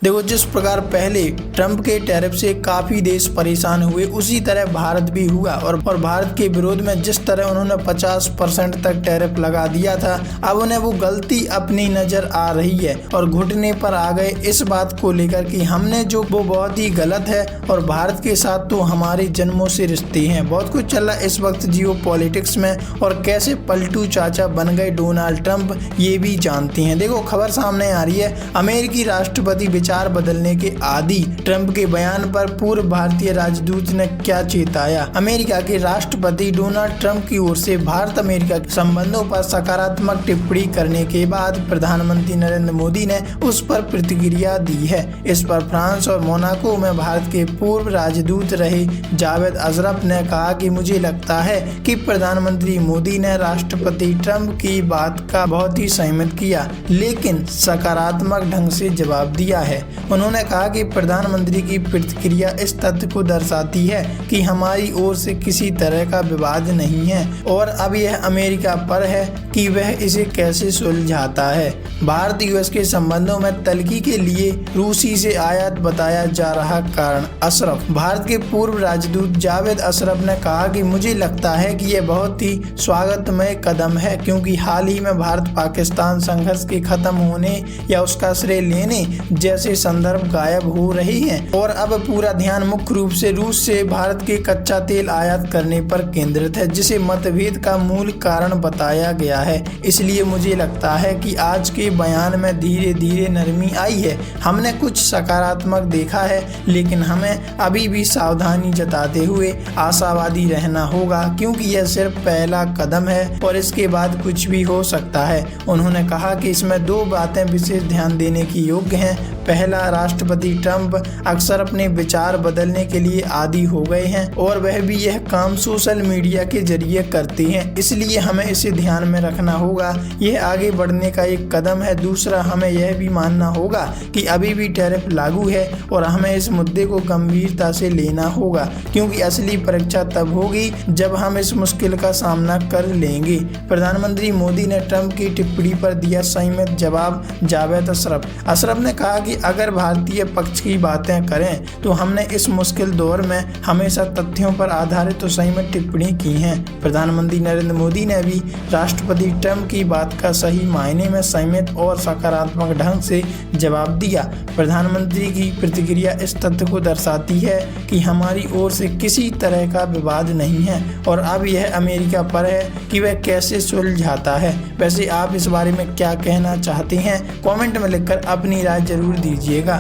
देखो, जिस प्रकार पहले ट्रंप के टैरिफ से काफी देश परेशान हुए, उसी तरह भारत भी हुआ और भारत के विरोध में जिस तरह उन्होंने 50% तक टैरिफ लगा दिया था, अब उन्हें वो गलती अपनी नजर आ रही है और घुटने पर आ गए इस बात को लेकर कि हमने जो वो बहुत ही गलत है और भारत के साथ तो हमारे जन्मों से रिश्ते हैं। बहुत कुछ चल रहा है इस वक्त जियो पॉलिटिक्स में और कैसे पलटू चाचा बन गए डोनाल्ड ट्रंप, ये भी जानते हैं। देखो, खबर सामने आ रही है, अमेरिकी राष्ट्रपति विचार बदलने के आदी। ट्रंप के बयान पर पूर्व भारतीय राजदूत ने क्या चेताया। अमेरिका के राष्ट्रपति डोनाल्ड ट्रंप की ओर से भारत अमेरिका के संबंधों पर सकारात्मक टिप्पणी करने के बाद प्रधानमंत्री नरेंद्र मोदी ने उस पर प्रतिक्रिया दी है। इस पर फ्रांस और मोनाको में भारत के पूर्व राजदूत रहे जावेद अशरफ ने कहा कि मुझे लगता है कि प्रधानमंत्री मोदी ने राष्ट्रपति ट्रंप की बात का बहुत ही सहमत किया, लेकिन सकारात्मक ढंग से जवाब दिया है। उन्होंने कहा कि प्रधानमंत्री की प्रतिक्रिया इस तथ्य को दर्शाती है कि हमारी ओर से किसी तरह का विवाद नहीं है और अब यह अमेरिका पर है कि वह इसे कैसे सुलझाता है। भारत यूएस के संबंधों में तल्खी के लिए रूसी से आयात बताया जा रहा कारण। अशरफ, भारत के पूर्व राजदूत जावेद अशरफ ने कहा कि मुझे लगता है कि यह बहुत ही स्वागतमय कदम है, क्योंकि हाल ही में भारत पाकिस्तान संघर्ष के खत्म होने या उसका श्रेय लेने जैसे संदर्भ गायब हो रहे हैं और अब पूरा ध्यान मुख्य रूप से रूस से भारत के कच्चा तेल आयात करने पर केंद्रित है, जिसे मतभेद का मूल कारण बताया गया है। इसलिए मुझे लगता है कि आज के बयान में धीरे धीरे नरमी आई है। हमने कुछ सकारात्मक देखा है, लेकिन हमें अभी भी सावधानी जताते हुए आशावादी रहना होगा, क्योंकि यह सिर्फ पहला कदम है और इसके बाद कुछ भी हो सकता है। उन्होंने कहा कि इसमें दो बातें विशेष ध्यान देने की योग्य हैं। पहला, राष्ट्रपति ट्रंप अक्सर अपने विचार बदलने के लिए आदी हो गए हैं और वह भी यह काम सोशल मीडिया के जरिए करते हैं, इसलिए हमें इसे ध्यान में रखना होगा। यह आगे बढ़ने का एक कदम है। दूसरा, हमें यह भी मानना होगा कि अभी भी टैरिफ लागू है और हमें इस मुद्दे को गंभीरता से लेना होगा, क्योंकि असली परीक्षा तब होगी जब हम इस मुश्किल का सामना कर लेंगे। प्रधानमंत्री मोदी ने ट्रंप की टिप्पणी पर दिया संयमित जवाब। जावेद अशरफ ने कहा कि अगर भारतीय पक्ष की बातें करें तो हमने इस मुश्किल दौर में हमेशा तथ्यों पर आधारित और संयमित टिप्पणी की है। प्रधानमंत्री नरेंद्र मोदी ने भी राष्ट्रपति ट्रंप की बात का सही मायने में संयमित और सकारात्मक ढंग से जवाब दिया। प्रधानमंत्री की प्रतिक्रिया इस तथ्य को दर्शाती है कि हमारी ओर से किसी तरह का विवाद नहीं है और अब यह अमेरिका पर है कि वह कैसे सुलझाता है। वैसे आप इस बारे में क्या कहना चाहते हैं? कमेंट में लिखकर अपनी राय जरूर दीजिएगा।